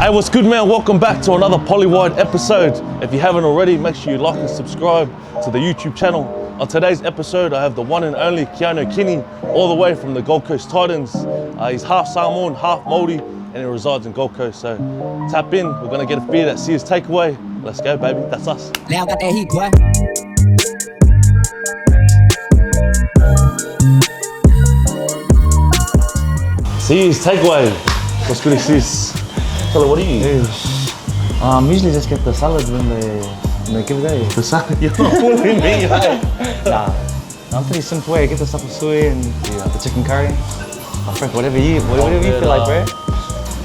Hey, what's good, man? Welcome back to another Polywide episode. If you haven't already, make sure you like and subscribe to the YouTube channel. On today's episode, I have the one and only Keano Kini, all the way from the Gold Coast Titans. He's half Samoan, half Māori, and he resides in Gold Coast. So tap in, we're gonna get a beer that sees takeaway. Let's go, baby, that's us. Now got that heat, boy. Sees takeaway. What's good, sis? Tell her, what do you eat? Usually just get the salads when they give it out. The salad? You're not fooling me, hey? Nah, I'm pretty simple way. I get the supper suey and the chicken curry. My friend, whatever you feel like, bro.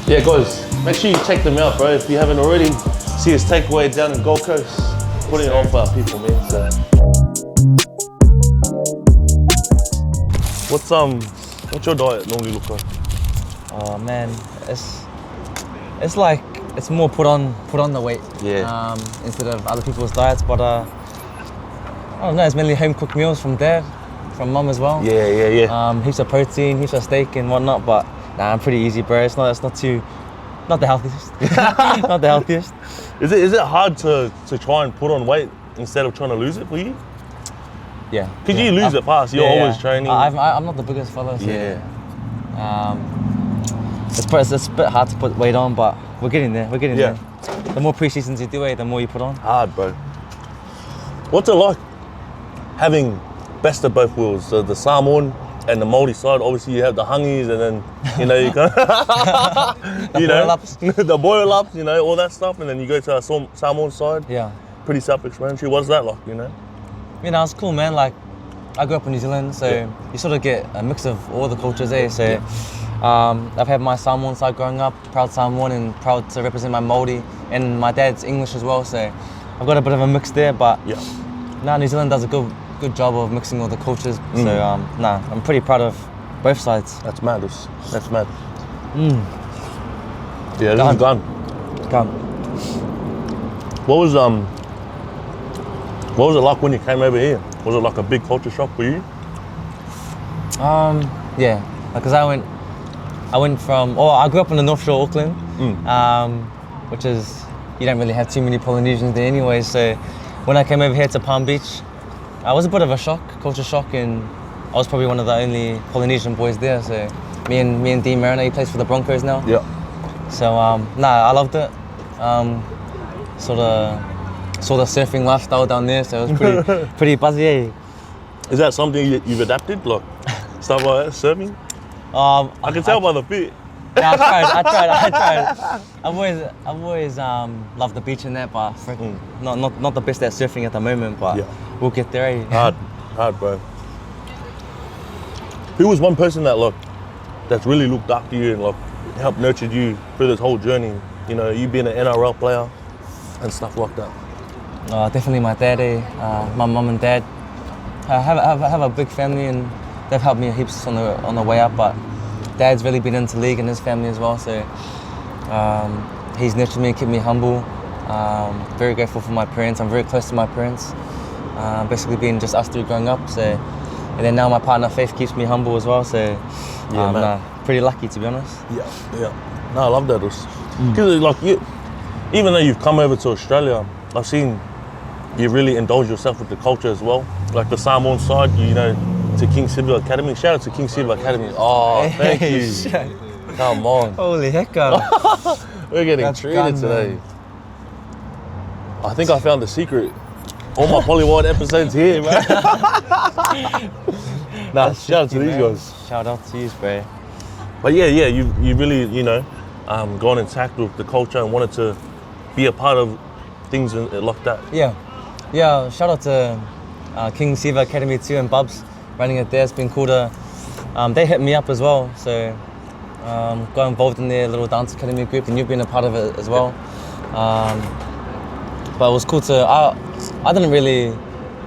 Yeah, guys, make sure you check them out, bro. If you haven't already, see his takeaway down in Gold Coast. Putting it on for our people, man. So. What's your diet normally look like? Oh man, it's like it's more put on the weight. Yeah. Instead of other people's diets, but I don't know. It's mainly home cooked meals from dad, from mum as well. Yeah. Heaps of protein, heaps of steak and whatnot. But nah, I'm pretty easy, bro. It's not the healthiest. Not the healthiest. Is it hard to try and put on weight instead of trying to lose it for you? Yeah. Because you lose it fast. You're always training. I'm not the biggest fella. So yeah. It's a bit hard to put weight on, but we're getting there. There. The more pre-seasons you do it, the more you put on. Hard, bro. What's it like having best of both worlds? The Samoan and the Māori side. Obviously, you have the hungis, and then you can the boil ups, all that stuff, and then you go to our Samoan side. Yeah. Pretty self-explanatory. What's that like? It's cool, man. Like, I grew up in New Zealand, so you sort of get a mix of all the cultures there. So, I've had my Samoan side growing up, proud Samoan, and proud to represent my Māori, and my dad's English as well. So, I've got a bit of a mix there. But New Zealand does a good job of mixing all the cultures. So, I'm pretty proud of both sides. That's mad. That's mad. Yeah, this is done. What was it like when you came over here? Was it like a big culture shock for you? Yeah, because I went from, I grew up in the North Shore, Auckland, which is, you don't really have too many Polynesians there anyway, so when I came over here to Palm Beach, I was a bit of a culture shock, and I was probably one of the only Polynesian boys there, so me and Dean Mariner, he plays for the Broncos now. Yeah. So, I loved it. Saw the surfing lifestyle down there, so it was pretty buzzy. Eh? Is that something you've adapted, like stuff like that, surfing? I can tell by the fit. Yeah, I tried. I've always loved the beach and that, but not the best at surfing at the moment. But we'll get there. Eh? Hard, bro. Who was one person that's really looked after you and helped nurture you through this whole journey? You being an NRL player and stuff like that. Definitely my dad, my mum and dad. I have a big family, and they've helped me heaps on the way up. But Dad's really been into league and his family as well, so he's nurtured me and kept me humble. Very grateful for my parents. I'm very close to my parents. Basically, being just us three growing up. So, and then now my partner Faith keeps me humble as well. So, pretty lucky to be honest. Yeah. No, I love that. Because even though you've come over to Australia, I've seen you really indulge yourself with the culture as well. Like the Samoan side, to King Silver Academy. Shout out to King Silver Academy. Oh, thank you. Come on. Holy heck. We're getting treated today. Man. I think I found the secret. All my Polywide episodes here, man. Shout out to these guys. Shout out to you, bro. But you really, gone and tackled the culture and wanted to be a part of things like that. Yeah. Shout out to King Siva Academy too and Bubs running it there. It's been cool to. They hit me up as well, so got involved in their little dance academy group, and you've been a part of it as well. But it was cool to. I didn't really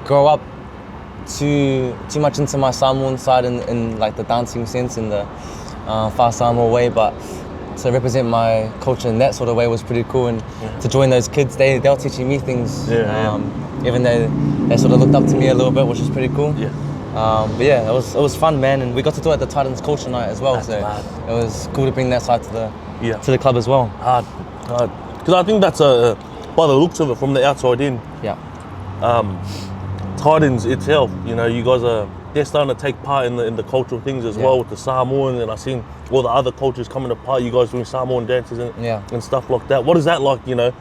grow up too much into my Samoan side in like the dancing sense in the far Samoa way, but to represent my culture in that sort of way was pretty cool, and to join those kids, they were teaching me things, even though they sort of looked up to me a little bit, which was pretty cool. But it was fun, man, and we got to do it at the Titans culture night as well. That's so mad. It was cool to bring that side to to the club as well. Hard. Because I think that's by the looks of it from the outside in. Yeah. Titans itself, you know, you guys they're starting to take part in the cultural things as well with the Samoan, and I've seen all the other cultures coming apart. You guys doing Samoan dances and stuff like that. What is that like, you know,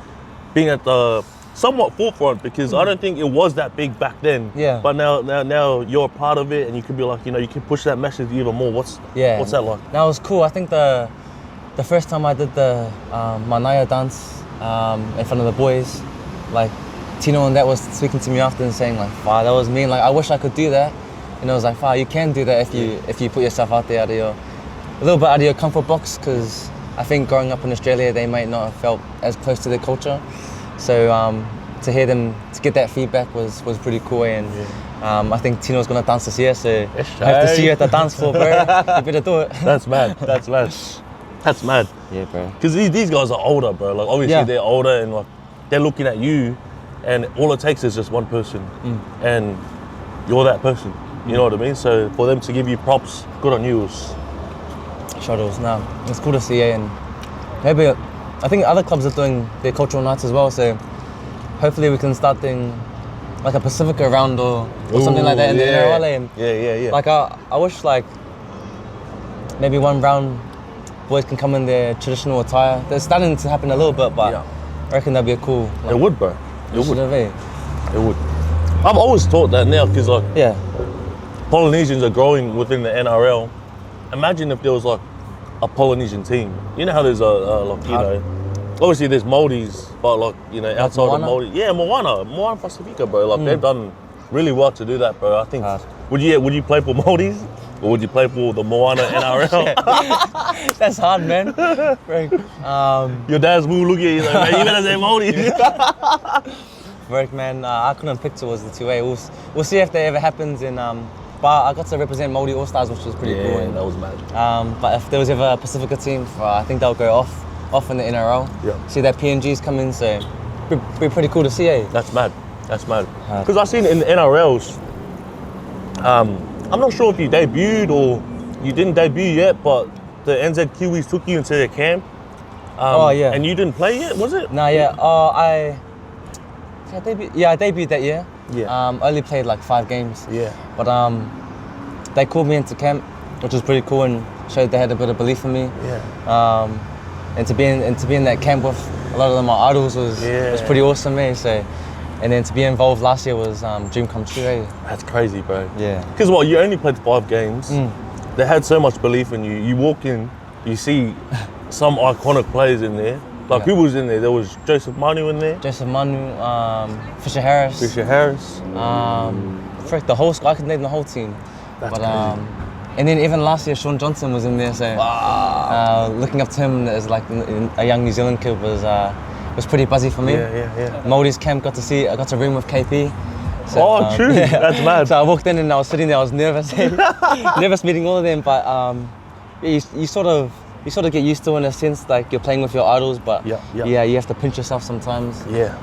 being at the somewhat forefront? Because I don't think it was that big back then. Yeah. But now you're a part of it, and you could be like, you know, you can push that message even more. What's that like? That was cool. I think the first time I did the Manaya dance in front of the boys, like Tino and that was speaking to me after and saying like, "Wow, that was me. Like I wish I could do that." And I was like, "Wow, you can do that if you put yourself out there, a little bit out of your comfort box." Because I think growing up in Australia, they might not have felt as close to their culture. So to hear them, to get that feedback was pretty cool. And I think Tino's gonna dance this year, so I have to see you at the dance floor, bro. You better do it. That's mad. That's mad. Yeah, bro. Because these guys are older, bro. Like obviously they're older, and like they're looking at you, and all it takes is just one person, and you're that person. You know what I mean? So for them to give you props, good on you. Shuttles, no, it's cool to see, and maybe I think other clubs are doing their cultural nights as well. So hopefully we can start doing like a Pacifica round or something like that in the NRL. Yeah. Like I wish like maybe one round boys can come in their traditional attire. They're starting to happen a little bit, but I reckon that'd be a cool. Like, it would, bro. It would. It would. I've always thought that now, because like Polynesians are growing within the NRL. Imagine if there was like a Polynesian team. You know how there's like, you know, obviously there's Māoris, but like, you know, outside of Māori. Yeah, Moana Pacifica, bro. Like they've done really well to do that, bro. I think. Would you play for Māoris? Or would you play for the Moana NRL? That's hard, man. Your dad's move, look at you, like, man, you better say Māori. Work, man. I couldn't pick towards the 2A. We'll see if that ever happens. But I got to represent Māori All Stars, which was pretty cool. Yeah, that was mad. But if there was ever a Pacifica team, I think they'll go off in the NRL. Yeah. See that PNG's come in, so be pretty cool to see, eh? That's mad. Because I've seen it in the NRLs. I'm not sure if you debuted or you didn't debut yet, but the NZ Kiwis took you into their camp. And you didn't play yet, was it? Nah, yeah. I debuted that year. Yeah. Only played like 5 games. Yeah. But they called me into camp, which was pretty cool and showed they had a bit of belief in me. Yeah. And to be in that camp with a lot of them my idols was pretty awesome, eh? So, and then to be involved last year was dream come true, eh? That's crazy, bro. Yeah. Because you only played 5 games. They had so much belief in you. You walk in, you see some iconic players in there. Like who was in there? There was Joseph Manu in there. Joseph Manu, Fisher Harris. The whole squad. I could name the whole team. That's crazy. And then even last year, Sean Johnson was in there. So looking up to him as like a young New Zealand kid was pretty buzzy for me. Yeah. Māori's camp, I got to room with KP. So, True. That's mad. So I walked in and I was sitting there. I was nervous, nervous meeting all of them. But you sort of get used to it in a sense, like you're playing with your idols. But you have to pinch yourself sometimes. Yeah.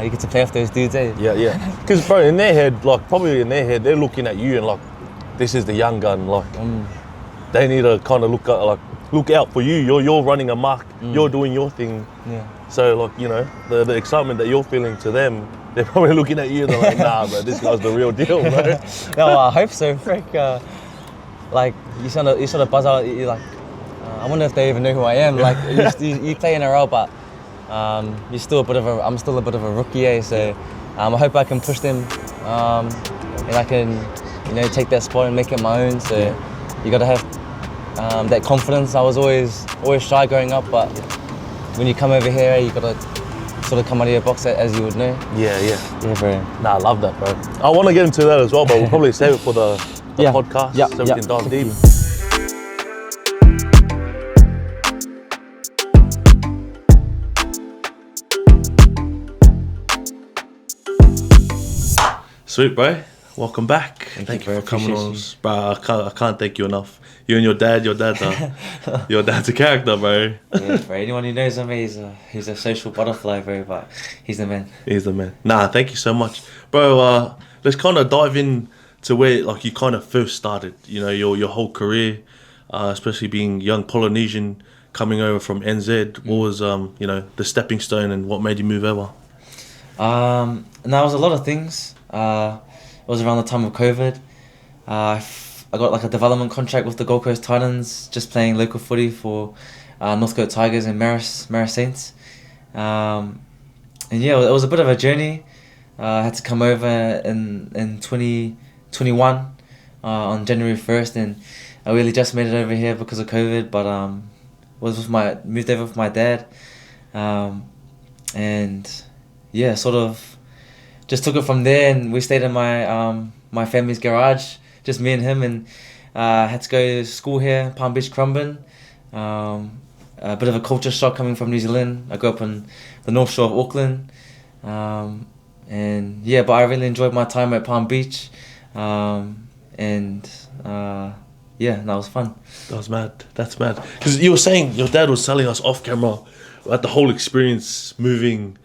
You get to play with those dudes, eh? Yeah. Because bro, in their head, they're looking at you and like, this is the young gun. Like, they need to kind of look out for you. You're running amok. You're doing your thing. Yeah. So like, you know, the excitement that you're feeling to them, they're probably looking at you and they're like, nah, bro, this guy's the real deal, bro. No, I hope so, frick. Like you sort of buzz out. You're like, I wonder if they even know who I am. Like you play NRL, but I'm still a bit of a rookie, eh? So I hope I can push them, and I can, you know, take that spot and make it my own. So you got to have that confidence. I was always shy growing up, but when you come over here, you got to sort of come out of your box as you would know. Yeah, bro. Nah, I love that, bro. I want to get into that as well, but we'll probably save it for the podcast so we can dive deep. Sweet, bro. Welcome back. Thank you for coming on, bro. I can't thank you enough. You and your dad's a character, bro. Yeah, bro. Anyone who knows him, he's a social butterfly, bro. But he's the man. Nah, thank you so much, bro. Let's kind of dive in to where like you kind of first started. You know, your whole career, especially being young Polynesian coming over from NZ. What was the stepping stone and what made you move over? And there was a lot of things. It was around the time of COVID. I got like a development contract with the Gold Coast Titans, just playing local footy for North Coast Tigers and Maris Saints. And yeah, it was a bit of a journey. I had to come over in 2021 on January 1st, and I really just made it over here because of COVID. But moved over with my dad, and yeah, sort of just took it from there. And we stayed in my family's garage, just me and him, and had to go to school here, Palm Beach, Currumbin. A bit of a culture shock coming from New Zealand. I grew up in the North Shore of Auckland. And yeah, but I really enjoyed my time at Palm Beach. Yeah, that was fun. That was mad. That's mad. Because you were saying your dad was telling us off camera about the whole experience moving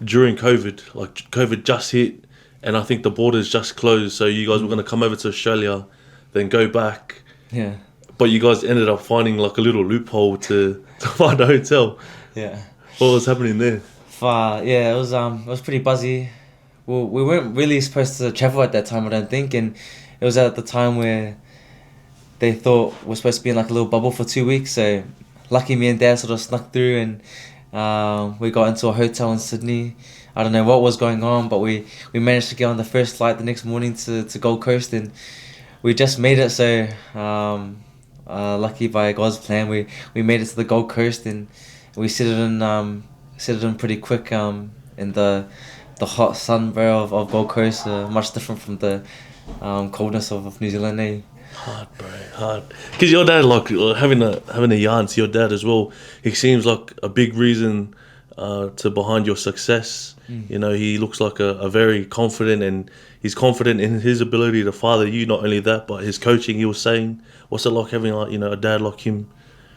during COVID. Like COVID just hit, and I think the borders just closed. So you guys were going to come over to Australia, then go back. Yeah. But you guys ended up finding like a little loophole to find a hotel. Yeah. What was happening there? Yeah, it was pretty buzzy. Well, we weren't really supposed to travel at that time, I don't think, and it was at the time where they thought we're supposed to be in like a little bubble for 2 weeks. So lucky me and Dad sort of snuck through, and we got into a hotel in Sydney. I don't know what was going on, but we managed to get on the first flight the next morning to Gold Coast, and we just made it. So lucky by God's plan, we made it to the Gold Coast, and we settled in pretty quick in the hot sun, bro, of Gold Coast. Much different from the coldness of New Zealand. Eh? Hard, bro, hard. Because your dad, like having a yarn to your dad as well, he seems like a big reason to behind your success. You know, he looks like a very confident, and he's confident in his ability to father you. Not only that, but his coaching. He was saying, what's it like having a dad like him?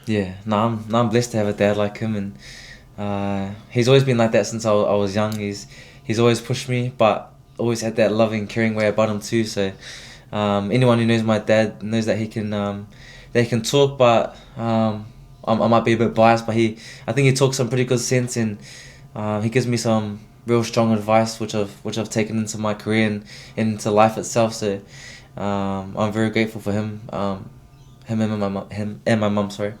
Yeah, I'm blessed to have a dad like him, and he's always been like that since I was young. He's always pushed me, but always had that loving, caring way about him too. So anyone who knows my dad knows that he can talk, but I might be a bit biased, but I think he talks some pretty good sense, and he gives me some real strong advice, which I've taken into my career and into life itself. So I'm very grateful for him. Him and my mum. Sorry.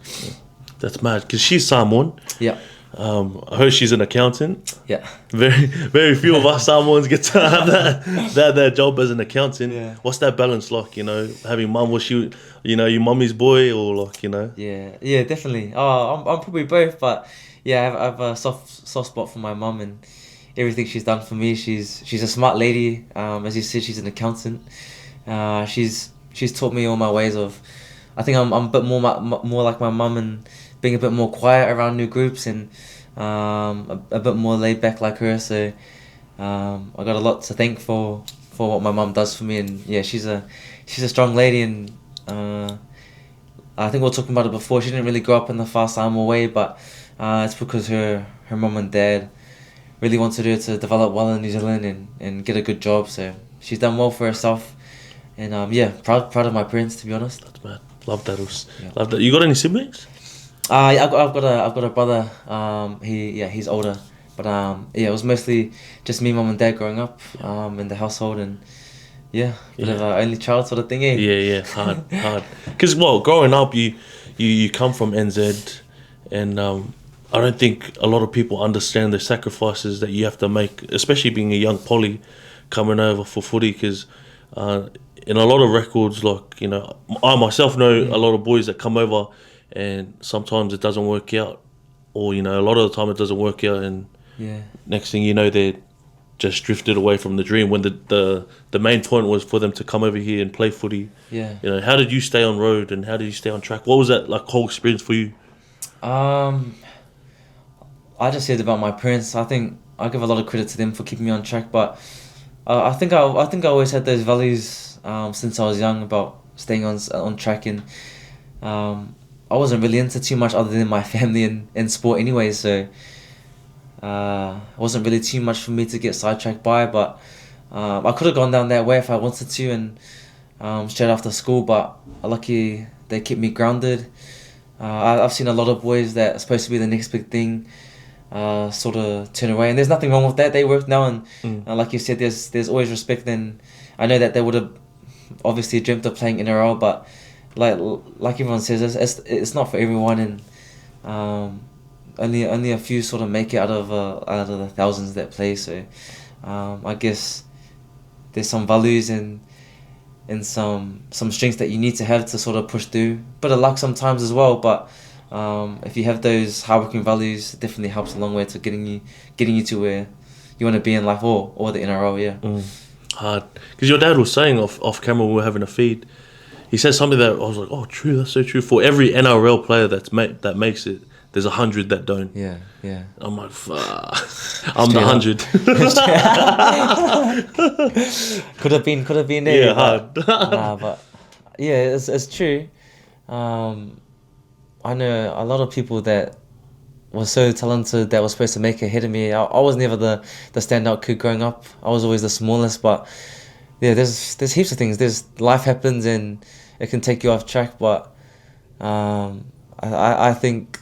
That's mad, because she's Samoan. Yeah. I heard she's an accountant. Yeah. Very few of us Samoans get to have that job as an accountant. Yeah. What's that balance like? Having mum, was she, your mummy's boy, or like, Yeah, definitely. Oh, I'm probably both, but yeah, I have a soft spot for my mum and everything she's done for me. She's a smart lady. As you said, she's an accountant. She's taught me all my ways of. I think I'm a bit more like my mum, and being a bit more quiet around new groups, and a bit more laid back like her. So I got a lot to thank for what my mum does for me, and yeah, she's a strong lady, and I think we were talking about it before. She didn't really grow up in the far Samoa way, but it's because her mum and dad really wanted her to develop well in New Zealand and get a good job. So she's done well for herself, and yeah, proud of my parents, to be honest. That's mad. Love that, Yeah. Love that. You got any siblings? Yeah, I've got a brother. He's older, but it was mostly just me, mum, and dad growing up in the household, and bit of an only child sort of thing. Eh? Yeah, hard. Because growing up, you come from NZ, and I don't think a lot of people understand the sacrifices that you have to make, especially being a young poly coming over for footy. Because in a lot of records, like I myself know a lot of boys that come over, and sometimes it doesn't work out, or a lot of the time it doesn't work out, and next thing you know, they're just drifted away from the dream, when the main point was for them to come over here and play footy. How did you stay on road, and how did you stay on track? What was that like whole experience for you? I just said about my parents. I think I give a lot of credit to them for keeping me on track, but I think I always had those values since I was young about staying on track, and I wasn't really into too much other than my family and sport anyway, so it wasn't really too much for me to get sidetracked by, but I could have gone down that way if I wanted to, and straight after school, but lucky they kept me grounded. I've seen a lot of boys that are supposed to be the next big thing sort of turn away, and there's nothing wrong with that. They work now, and like you said, there's always respect. And I know that they would have obviously dreamt of playing NRL, but like everyone says, it's not for everyone, and only a few sort of make it out of the thousands that play. So I guess there's some values and some strengths that you need to have to sort of push through. Bit of luck sometimes as well, but if you have those hardworking values, it definitely helps a long way to getting you to where you want to be in life, or the NRL. Yeah. Hard, because your dad was saying off camera when we were having a feed. He said something that I was like, oh, true, that's so true. For every NRL player that makes it, there's 100 that don't. Yeah. I'm like, fuck. I'm the 100. could have been there. Yeah, hard. But yeah, it's true. I know a lot of people that were so talented that were supposed to make it ahead of me. I was never the standout kid growing up. I was always the smallest, but yeah, there's heaps of things. There's life happens and it can take you off track, but I think,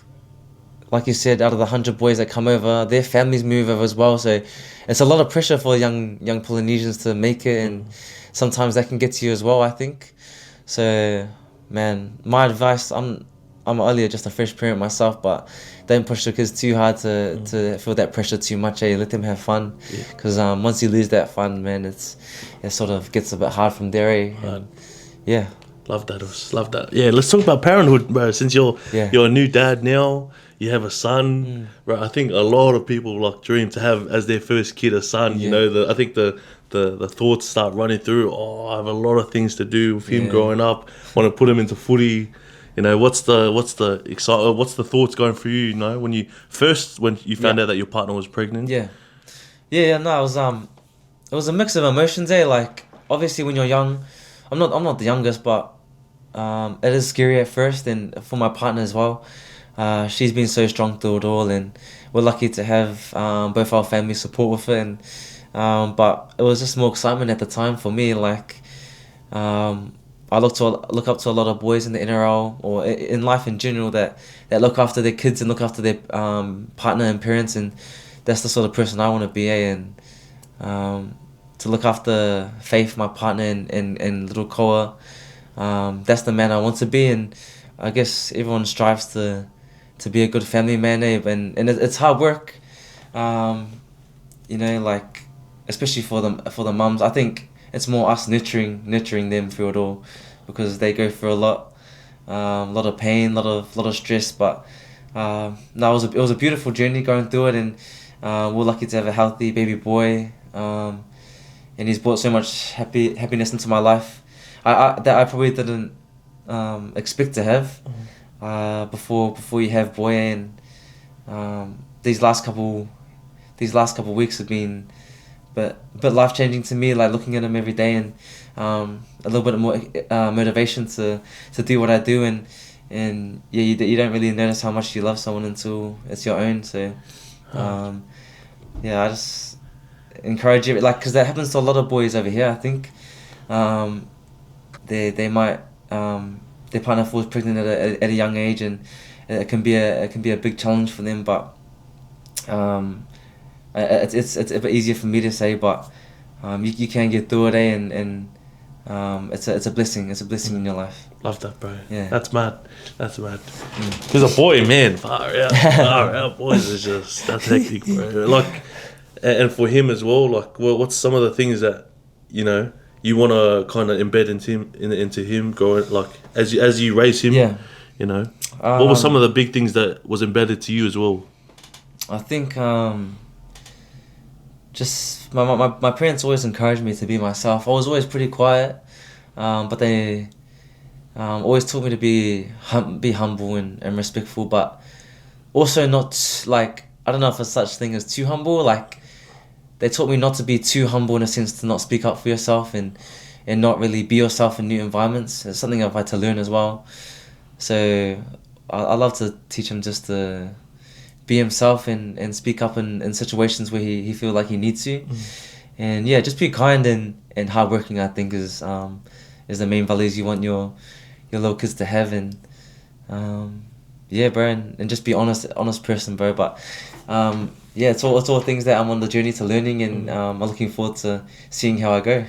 like you said, out of the 100 boys that come over, their families move over as well. So it's a lot of pressure for young Polynesians to make it, and sometimes that can get to you as well, I think. So, man, my advice, I'm earlier just a fresh parent myself, but don't push the kids too hard to feel that pressure too much. Let them have fun, because once you lose that fun, man, it sort of gets a bit hard from there. Yeah. Love that. Yeah, let's talk about parenthood, bro. Since you're a new dad now, you have a son, right? I think a lot of people like dream to have as their first kid a son. You know, I think the thoughts start running through. Oh, I have a lot of things to do with him growing up. Want to put him into footy. You know, what's the thoughts going for you? You know, when you found out that your partner was pregnant. No, it was a mix of emotions. Like, obviously when you're young, I'm not the youngest, but it is scary at first, and for my partner as well. She's been so strong through it all, and we're lucky to have both our families support with it. And but it was just more excitement at the time for me. Like, I look up to a lot of boys in the NRL or in life in general that look after their kids and look after their partner and parents, and that's the sort of person I want to be. And to look after Faith, my partner, and little Koa, that's the man I want to be. And I guess everyone strives to be a good family man, and it's hard work, you know, like, especially for the mums. I think it's more us nurturing them through it all, because they go through a lot of pain, lot of stress. But no, it was a beautiful journey going through it, and we're lucky to have a healthy baby boy, and he's brought so much happiness into my life that I probably didn't expect to have before you have boy. And these last couple weeks have been a bit life changing to me, like looking at him every day, and a little bit more motivation to do what I do. And yeah, you don't really notice how much you love someone until it's your own. So yeah, I just encourage it, like, because that happens to a lot of boys over here. I think they might their partner falls pregnant at a young age, and it can be a big challenge for them. But it's a bit easier for me to say, but you can get through it, and it's a blessing. It's a blessing in your life. Love that, bro. Yeah. That's mad. Because a boy, man, far out, boys is just, that's hectic, bro. Like, and for him as well, like, what's some of the things that, you know, you want to kind of embed into him growing, like, as you raise him? Yeah. You know, what were some of the big things that was embedded to you as well? I think just my parents always encouraged me to be myself. I was always pretty quiet, but they always taught me to be humble and respectful, but also not, like, I don't know if it's such thing as too humble. Like, they taught me not to be too humble, in a sense to not speak up for yourself and not really be yourself in new environments. It's something I've had to learn as well. So I love to teach him just to be himself and speak up in situations where he feel like he needs to. And yeah, just be kind and hardworking, I think, is the main values you want your little kids to have. And Yeah, bro, and just be honest person, bro. But yeah, it's all things that I'm on the journey to learning, and I'm looking forward to seeing how I go.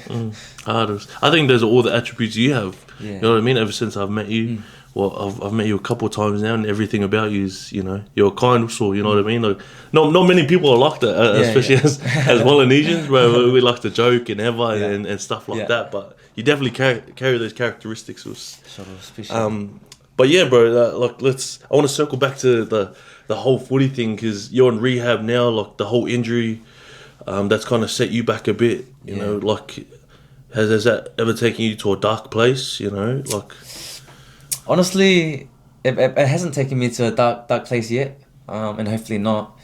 I think those are all the attributes you have. Yeah. You know what I mean? Ever since I've met you, well, I've met you a couple of times now, and everything about you is, you know, you're a kind soul. You know what I mean? Like, not many people are like that, especially as Polynesians, where we like to joke and ever and stuff like that. But you definitely carry those characteristics. But yeah, bro. I want to circle back to the whole footy thing, because you're in rehab now. Like the whole injury, that's kind of set you back a bit. You know, like has that ever taken you to a dark place? You know, like. Honestly, it hasn't taken me to a dark place yet, and hopefully not.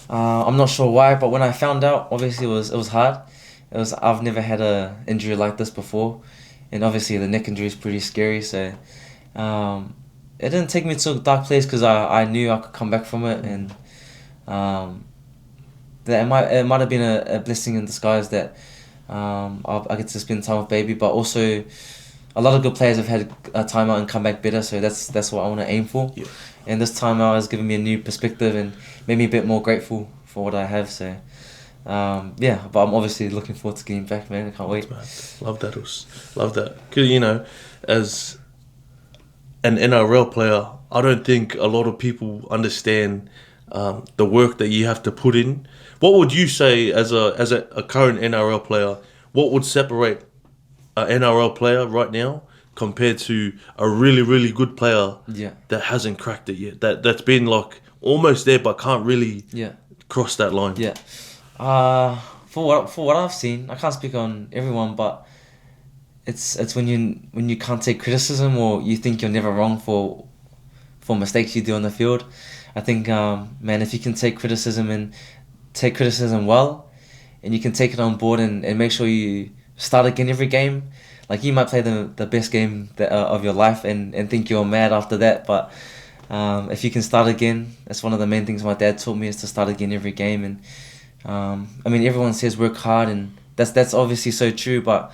I'm not sure why, but when I found out, obviously it was hard. I've never had a injury like this before, and obviously the neck injury is pretty scary. So, it didn't take me to a dark place because I knew I could come back from it, and that it might have been a blessing in disguise that I get to spend time with baby, but also. A lot of good players have had a timeout and come back better, so that's what I want to aim for. Yeah. And this timeout has given me a new perspective and made me a bit more grateful for what I have. So, but I'm obviously looking forward to getting back, man. I can't wait. Love that, love that. Because, you know, as an NRL player, I don't think a lot of people understand the work that you have to put in. What would you say as a current NRL player? What would separate an NRL player right now compared to a really, really good player that hasn't cracked it yet? That's been like almost there but can't really cross that line. Yeah. For what I've seen, I can't speak on everyone, but it's when you can't take criticism, or you think you're never wrong for mistakes you do on the field. I think man, if you can take criticism well, and you can take it on board and make sure you start again every game. Like, you might play the best game of your life and think you're mad after that, but if you can start again, that's one of the main things my dad taught me, is to start again every game. And I mean, everyone says work hard, and that's obviously so true, but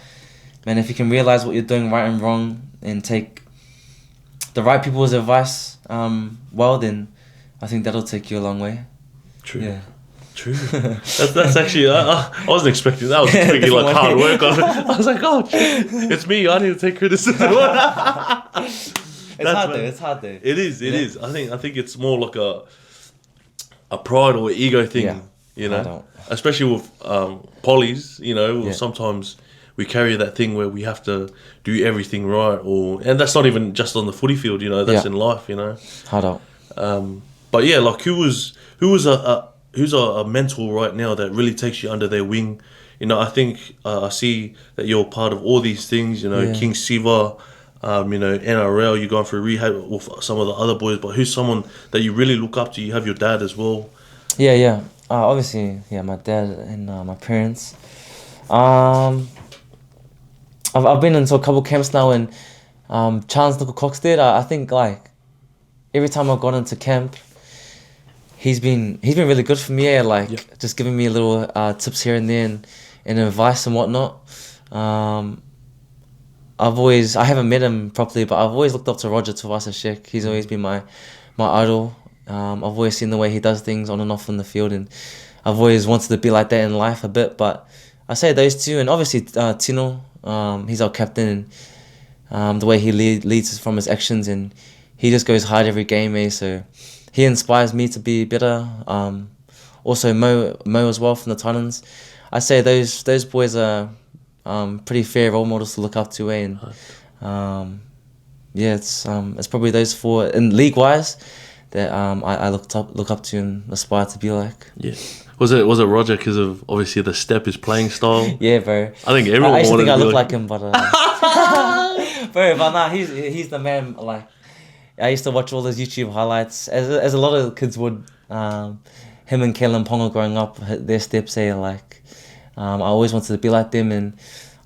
man, if you can realize what you're doing right and wrong and take the right people's advice well, then I think that'll take you a long way. True. Yeah. True. That's actually, I wasn't expecting that. I was thinking like hard work. I was like, oh, it's me. I need to take criticism. It's hard though. It is. I think it's more like a pride or ego thing. Yeah. You know, especially with polys. You know, sometimes we carry that thing where we have to do everything right, and that's not even just on the footy field. You know, that's in life. You know, hard out. But yeah, like who's a mentor right now that really takes you under their wing? You know, I think I see that you're part of all these things. You know, King Siva, you know, NRL. You're going through rehab with some of the other boys. But who's someone that you really look up to? You have your dad as well. Yeah. Obviously, my dad and my parents. I've been into a couple camps now, and Charles Nickel Cox did. I think like every time I've gone into camp, he's been really good for me. Just giving me little tips here and there and advice and whatnot. I haven't met him properly, but I've always looked up to Roger Tuivasa-Sheck. He's always been my idol. I've always seen the way he does things on and off in the field, and I've always wanted to be like that in life a bit. But I say those two, and obviously Tino, he's our captain, and the way he leads from his actions, and he just goes hard every game, so he inspires me to be better. Also Mo as well from the Titans. I say those boys are pretty fair role models to look up to, and it's probably those four in league wise that I look up to and aspire to be like. Yeah. Was it Roger because of obviously the step, his playing style? Yeah, bro. I think everyone. I used to think I look like him, but bro, but nah, he's the man. Like, I used to watch all those YouTube highlights, as a lot of kids would. Him and Kalen Ponga growing up, their steps there. Like, I always wanted to be like them, and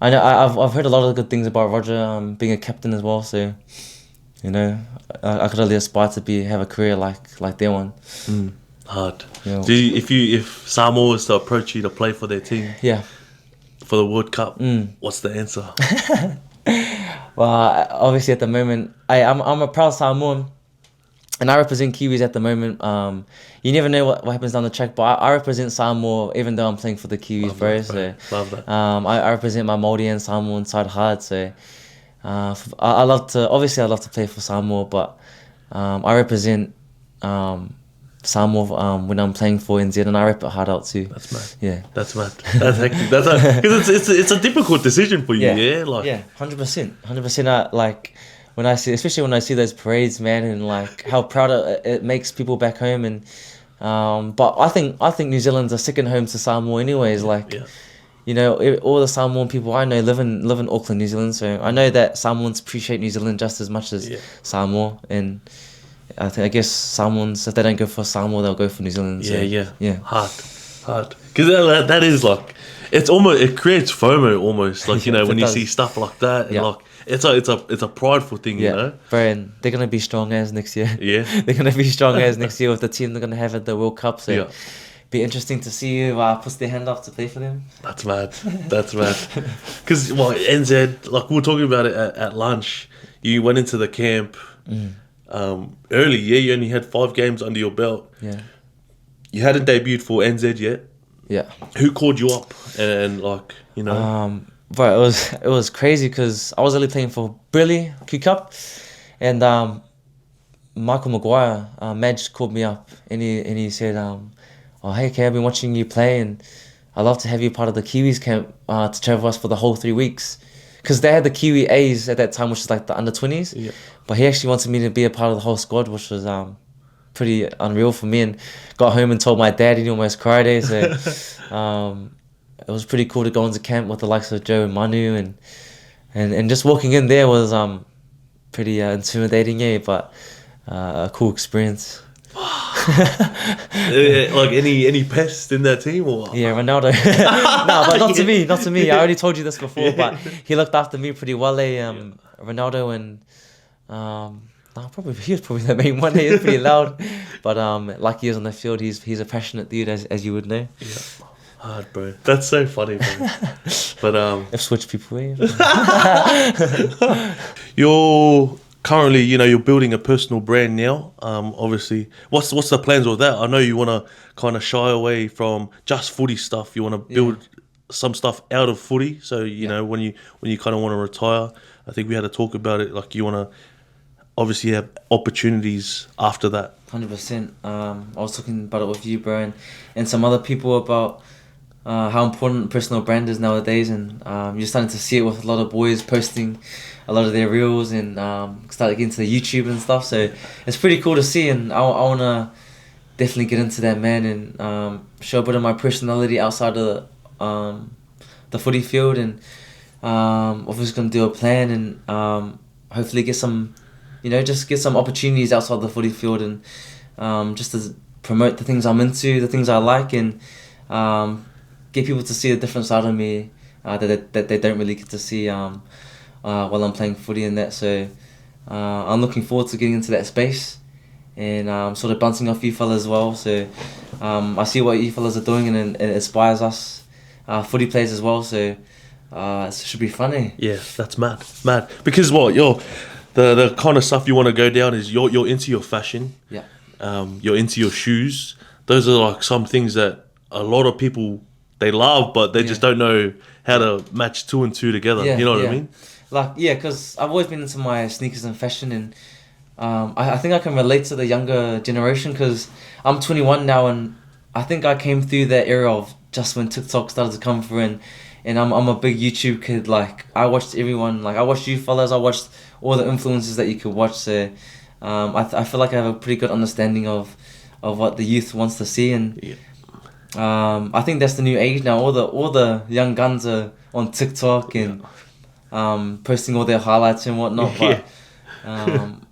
I know I've heard a lot of good things about Roger being a captain as well. So, you know, I could really aspire to have a career like their one. Hard. Yeah. If Samoa was to approach you to play for their team, for the World Cup, what's the answer? Well, obviously at the moment, I'm a proud Samoan. and I represent Kiwis at the moment. You never know what happens down the track, but I represent Samoa even though I'm playing for the Kiwis, bro. So Love that. I represent my Māori and Samoan side hard. So I love to play for Samoa, but I represent Samoa when I'm playing for NZ, and I rep it hard out too. That's mad. Yeah, That's mad. That's hectic. Because it's a difficult decision for you. Yeah, like 100%. Like especially when I see those parades, man, and like how proud it makes people back home. And but I think New Zealand's a second home to Samoa, anyways. Like, you know, all the Samoan people I know live in Auckland, New Zealand. So I know that Samoans appreciate New Zealand just as much as Samoa. And I guess Samoans, if they don't go for Samoa, they'll go for New Zealand. So, yeah. Hard. Because that is like, it creates FOMO almost. Like, you know, when you see stuff like that, and like it's a prideful thing, you know. Bro, and they're gonna be strong as next year. Yeah, they're gonna be strong as next year with the team they're gonna have at the World Cup. So be interesting to see who puts their hand up to play for them. That's mad. Because NZ, like we were talking about it at lunch. You went into the camp early. Yeah, you only had 5 games under your belt. Yeah, you hadn't debuted for NZ yet. Yeah. Who called you up and like, you know? But it was crazy because I was only playing for Burley Q Cup, and Michael Maguire, Madge called me up and he said, "Oh hey, Kay, I've been watching you play and I'd love to have you part of the Kiwis camp to travel with us for the whole 3 weeks." Because they had the Kiwi A's at that time, which is like the under 20s. Yeah. But he actually wanted me to be a part of the whole squad, which was pretty unreal for me. And got home and told my dad, he almost cried. So it was pretty cool to go into camp with the likes of Joe and Manu, and just walking in there was pretty intimidating, but a cool experience. Like any pests in that team or? Yeah, Ronaldo. No, but not to me. I already told you this before, but he looked after me pretty well. Ronaldo and he was probably the main one. He was pretty loud, but like he is on the field, he's a passionate dude, as you would know. Yeah. Hard, bro. That's so funny, bro. But Ipswich people. You're currently, you know, you're building a personal brand now. Obviously, what's the plans with that? I know you want to kind of shy away from just footy stuff. You want to build some stuff out of footy. So you know, when you kind of want to retire, I think we had to talk about it. Like you want to obviously have opportunities after that. 100%. I was talking about it with you, bro, and some other people about how important personal brand is nowadays, and you're starting to see it with a lot of boys posting a lot of their reels and start getting to the YouTube and stuff. So it's pretty cool to see, and I want to definitely get into that, man, and show a bit of my personality outside of the footy field, and obviously going to do a plan and hopefully get some, you know, just get some opportunities outside the footy field, and just to promote the things I'm into, the things I like, and get people to see a different side of me that they don't really get to see while I'm playing footy and that. So I'm looking forward to getting into that space and sort of bouncing off you fellas as well. So I see what you fellas are doing, and it inspires us footy players as well. So it should be funny. Yeah, that's mad. Because the kind of stuff you want to go down is you're into your fashion. Yeah. You're into your shoes. Those are like some things that a lot of people, they love, but they just don't know how to match 2 and 2 together. You know what I mean? Like, because I've always been into my sneakers and fashion, and I think I can relate to the younger generation because I'm 21 now, and I think I came through that era of just when TikTok started to come through, and I'm a big YouTube kid. Like, I watched everyone. Like, I watched you fellas. I watched all the influencers that you could watch. So I feel like I have a pretty good understanding of what the youth wants to see, and I think that's the new age now. All the young guns are on TikTok and posting all their highlights and whatnot. But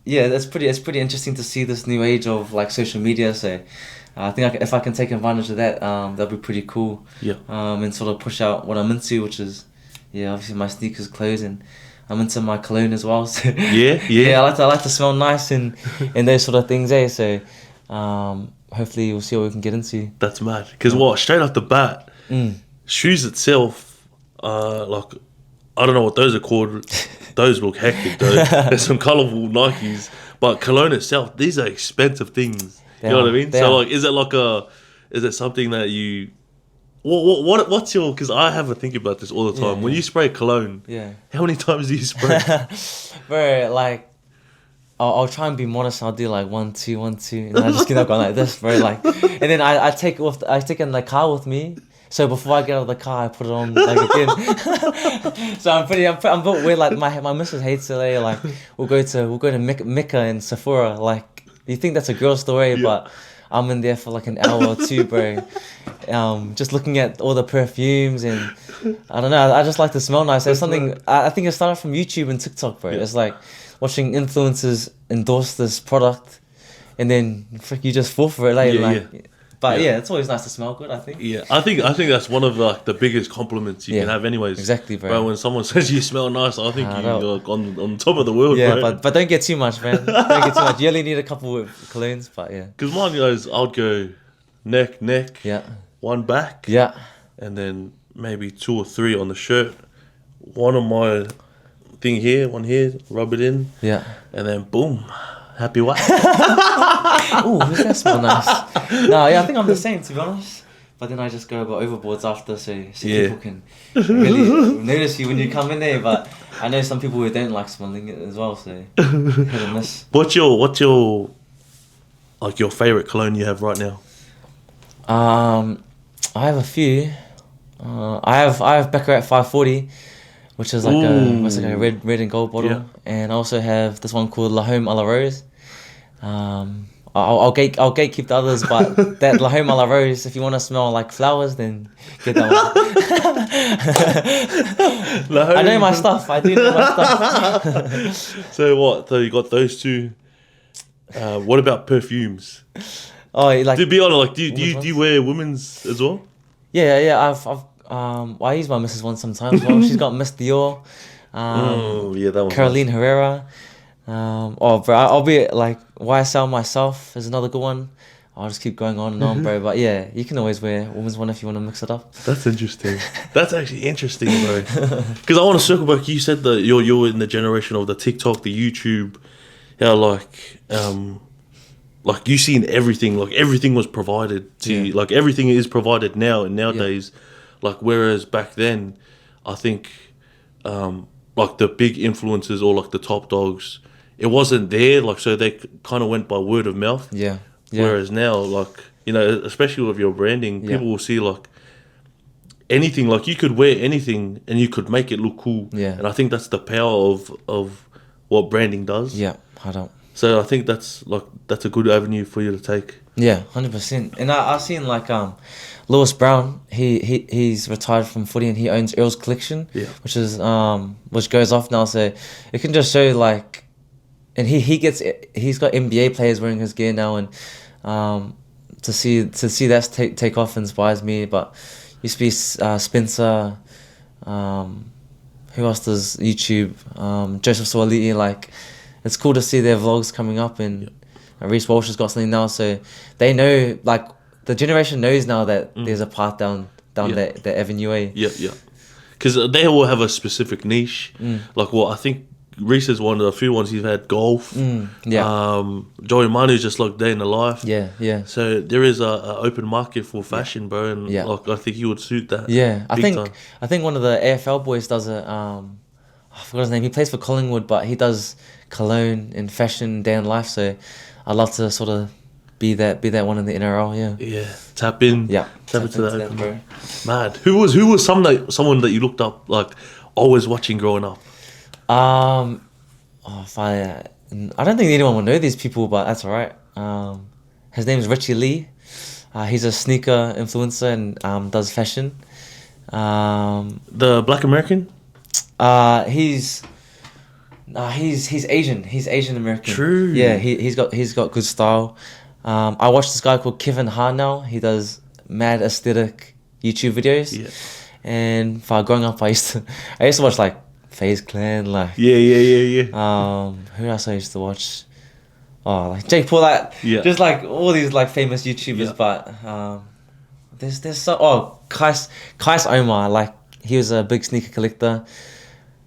it's pretty interesting to see this new age of like social media. So I think if I can take advantage of that, that'll be pretty cool. Yeah. And sort of push out what I'm into, which is obviously my sneakers, clothes, and I'm into my cologne as well. So I like to smell nice and those sort of things. So hopefully we'll see what we can get into. That's mad. Because straight off the bat, shoes itself, like, I don't know what those are called. Those look hectic though. There's some colourful Nikes. But cologne itself, these are expensive things. You know what I mean? So like, is it something that you? What's your? Because I have a think about this all the time. When you spray cologne, how many times do you spray? Bro, like, I'll try and be modest. I'll do like 1, 2, 1, 2, and I just get up going like this, bro. Like, and then I take it in the car with me. So before I get out of the car, I put it on like again. So I'm built weird. Like my missus hates it. Like we'll go to Mecca and Sephora. Like you think that's a girl story, but I'm in there for like an hour or two, bro. Just looking at all the perfumes and I don't know. I just like to smell nice. There's something. I think it started from YouTube and TikTok, bro. It's like watching influencers endorse this product, and then you just fall for it. But it's always nice to smell good, I think. Yeah, I think that's one of like the biggest compliments you can have, anyways. Exactly, bro. When someone says you smell nice, I think you're like on top of the world, bro. Yeah, but don't get too much, man. Don't get too much. You only need a couple of colognes, but yeah. Because mine goes, I'd go neck, one back, and then maybe 2 or 3 on the shirt. One on my thing here, one here, rub it in, and then boom. Happy wife. Oh, does that smell nice? No, I think I'm the same, to be honest. But then I just go about overboards after, so people can really notice you when you come in there. But I know some people who don't like smelling it as well, so hit and miss. What's your like your favorite cologne you have right now? I have a few. I have Baccarat 540. Which is like a red and gold bottle, and I also have this one called La Home à la Rose. I'll gatekeep the others, but that La Home à la Rose, if you want to smell like flowers, then get that one. I know my stuff. I do know my stuff. So you got those two. What about perfumes? Oh, like to be honest, like do you wear women's as well? Yeah. I use my missus one sometimes. Well, she's got Miss Dior. That one. Caroline Herrera. Bro, I'll be like YSL myself is another good one. I'll just keep going on and on, bro. But yeah, you can always wear a woman's one if you want to mix it up. That's interesting. That's actually interesting, bro. Because I want to circle back. You said that you're in the generation of the TikTok, the YouTube. How like you seen everything. Like everything was provided to you. Like everything is provided now and nowadays. Like whereas back then, I think, like the big influencers or like the top dogs, it wasn't there. Like so, they kind of went by word of mouth. Yeah. Whereas now, like especially with your branding, people will see like anything. Like you could wear anything and you could make it look cool. Yeah. And I think that's the power of what branding does. Yeah, I don't. So I think that's a good avenue for you to take. Yeah, 100%. And I've seen like Lewis Brown. He's retired from footy and he owns Earl's Collection, which is which goes off now. So it can just show like, and he's got NBA players wearing his gear now, and to see that take off inspires me. But used to be Spencer. Who else does YouTube? Joseph Swaliti. Like, it's cool to see their vlogs coming up, and Reece Walsh has got something now, so they know, like, the generation knows now that there's a path down that avenue. Yeah. Because they all have a specific niche. Like, I think Reece is one of the few ones he's had golf. Joey Manu's just like day in the life. Yeah. So there is a open market for fashion, bro, and like I think he would suit that. Yeah, I think one of the AFL boys does it. I forgot his name. He plays for Collingwood, but he does cologne and fashion day in life. So I'd love to sort of be that one in the NRL. Yeah. Tap in. Yeah. Tap into that, bro. Mad. Who was someone that you looked up, like always watching growing up? I don't think anyone will know these people, but that's alright. His name is Richie Lee. He's a sneaker influencer and does fashion. The Black American? He's Asian. He's Asian American. True. Yeah, he's got good style. I watch this guy called Kevin Ha now. He does mad aesthetic YouTube videos. Yeah. And growing up, I used to watch like FaZe Clan, like yeah. Who else I used to watch? Oh, like Jake Paul, just like all these like famous YouTubers. But there's Kais Omar, like he was a big sneaker collector.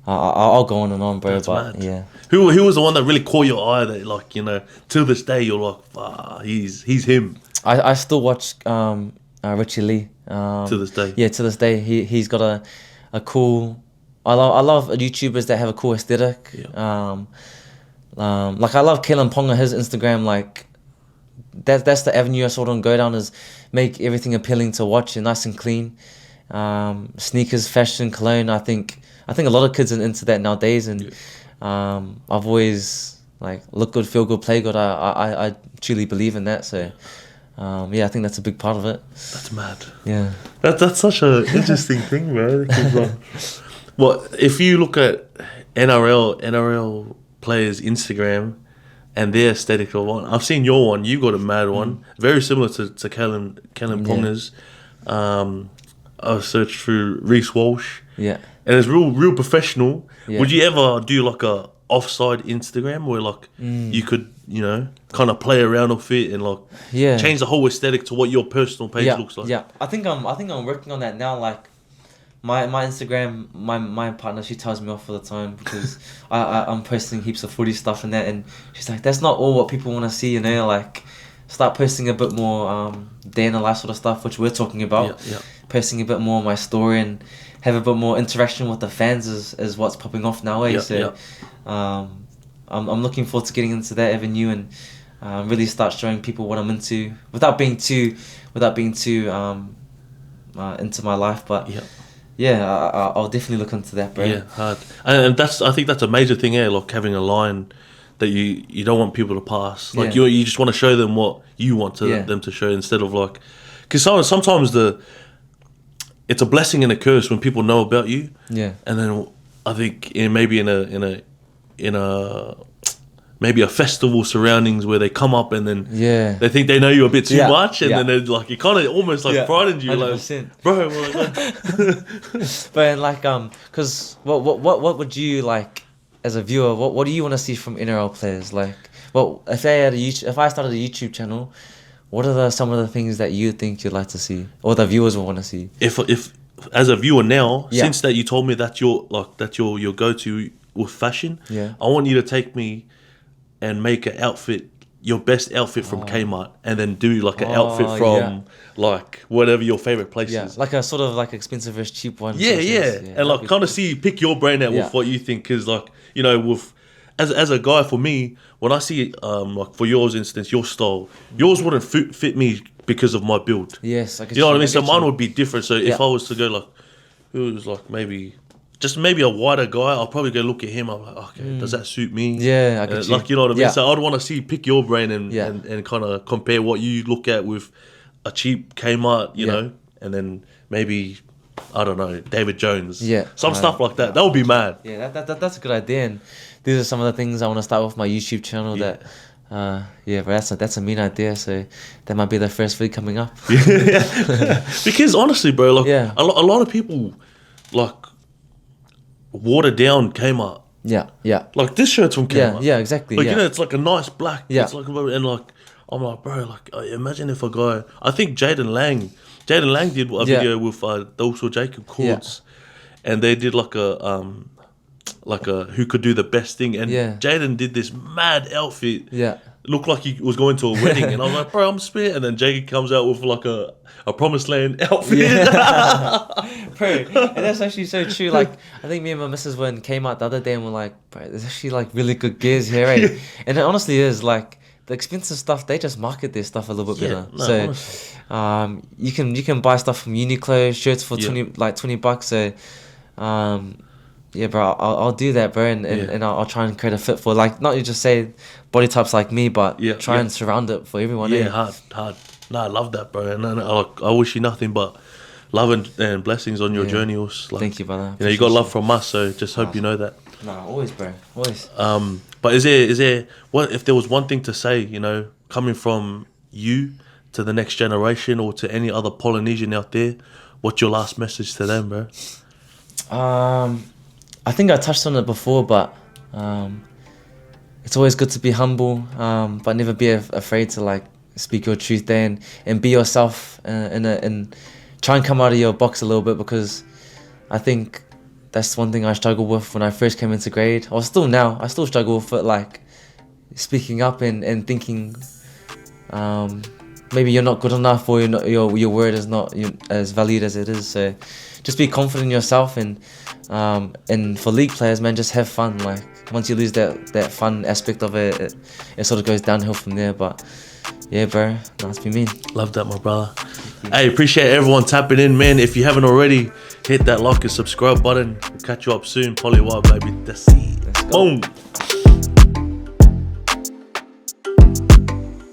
I'll go on, bro. That's but mad. yeah. Who was the one that really caught your eye that, like, you know, till this day you're like, he's him. I still watch Richie Lee. To this day. Yeah, to this day. He's got a cool. I love YouTubers that have a cool aesthetic. Yeah. Like I love Kalen Ponga, his Instagram, like that's the avenue I sort of go down, is make everything appealing to watch and nice and clean. Sneakers, fashion, cologne. I think a lot of kids are into that nowadays, and I've always like look good, feel good, play good. I truly believe in that. So yeah, I think that's a big part of it. That's mad. Yeah. That's such an interesting thing, bro. What if you look at NRL players' Instagram and their aesthetic of one? I've seen your one. You got a mad one, very similar to Kellen Ponga's. I searched through Reece Walsh. Yeah. And it's real professional. Yeah. Would you ever do like a offside Instagram where like you could, you know, kind of play around with it and like change the whole aesthetic to what your personal page looks like? Yeah, I think I'm working on that now. Like my Instagram, my partner, she tells me off all the time because I'm posting heaps of footy stuff and that, and she's like, that's not all what people want to see, you know. Like start posting a bit more day in the life sort of stuff, which we're talking about. Yeah. Posting a bit more of my story and have a bit more interaction with the fans is what's popping off nowadays. I'm looking forward to getting into that avenue and really start showing people what I'm into without being too into my life. But I'll definitely look into that, bro. Yeah, hard. And I think that's a major thing, like having a line that you don't want people to pass. Like you just want to show them what you want them to show, instead of like, because sometimes it's a blessing and a curse when people know about you. Yeah. And then I think maybe in a maybe a festival surroundings where they come up and then they think they know you a bit too much, and then they're like, it kind of almost like frightens you, 100%. Like, bro. Like, but like because what would you like as a viewer? What do you want to see from NRL players? Like, well, if I started a YouTube channel, what are some of the things that you think you'd like to see, or the viewers will want to see? If as a viewer now, since that you told me that your go-to with fashion, I want you to take me and make an outfit, your best outfit from Kmart, and then do like an outfit from like whatever your favorite place is. Like a sort of like expensive versus cheap one. And like kind of see, pick your brain out with what you think, because like, you know, with as a guy, for me, when I see like for yours instance, your style, yours wouldn't fit me because of my build. Yes, you know what I mean. So mine would be different. So if I was to go like, who was like maybe a wider guy, I'll probably go look at him. I'm like, okay, does that suit me? Yeah, I get you. Like, you know what I mean. So I'd want to pick your brain and kind of compare what you look at with a cheap Kmart, you know, and then maybe, I don't know, David Jones. Some stuff like that. That would be mad. Yeah, that's a good idea. And these are some of the things I want to start with my YouTube channel. That, but that's a mean idea. So that might be the first video coming up. Because honestly, bro, like a lot of people like water down Kmart. Like this shirt's from Kmart. Yeah, exactly. Like, you know, it's like a nice black. It's like, and like, I'm like, bro, like, imagine if a guy, I think Jalen Lang did a video with those were Jacob Cords, and they did like a who could do the best thing, and Jaden did this mad outfit. Looked like he was going to a wedding, and I was like, bro, I'm spit. And then Jacob comes out with like a Promised Land outfit. Bro, and that's actually so true. Like, I think me and my missus when came out the other day and we're like, bro, there's actually like really good gears here, right? And it honestly is like the expensive stuff, they just market their stuff a little bit better. So you can buy stuff from Uniqlo, shirts for $20. So yeah, bro, I'll do that, bro, and I'll try and create a fit for, like, not just say body types like me, but try and surround it for everyone. Hard. No, I love that, bro, and I wish you nothing but love and blessings on your journey. Like, thank you, brother. You know, you got love from us, so just hope you know that. Nah, always, bro, always. But is there what if there was one thing to say, you know, coming from you to the next generation or to any other Polynesian out there, what's your last message to them, bro? I think I touched on it before, but it's always good to be humble, but never be afraid to like speak your truth there and be yourself and try and come out of your box a little bit, because I think that's one thing I struggled with when I first came into grade. Or still now, I still struggle with it, like speaking up and thinking maybe you're not good enough, or your word is not as valued as it is. So just be confident in yourself, and for league players, man, just have fun. Like once you lose that fun aspect of it, it sort of goes downhill from there. But yeah, bro, nice to be mean. Love that, my brother. Hey, appreciate everyone tapping in, man. If you haven't already, hit that like and subscribe button. We'll catch you up soon. Polywide, baby. That's it. Let's go. Boom.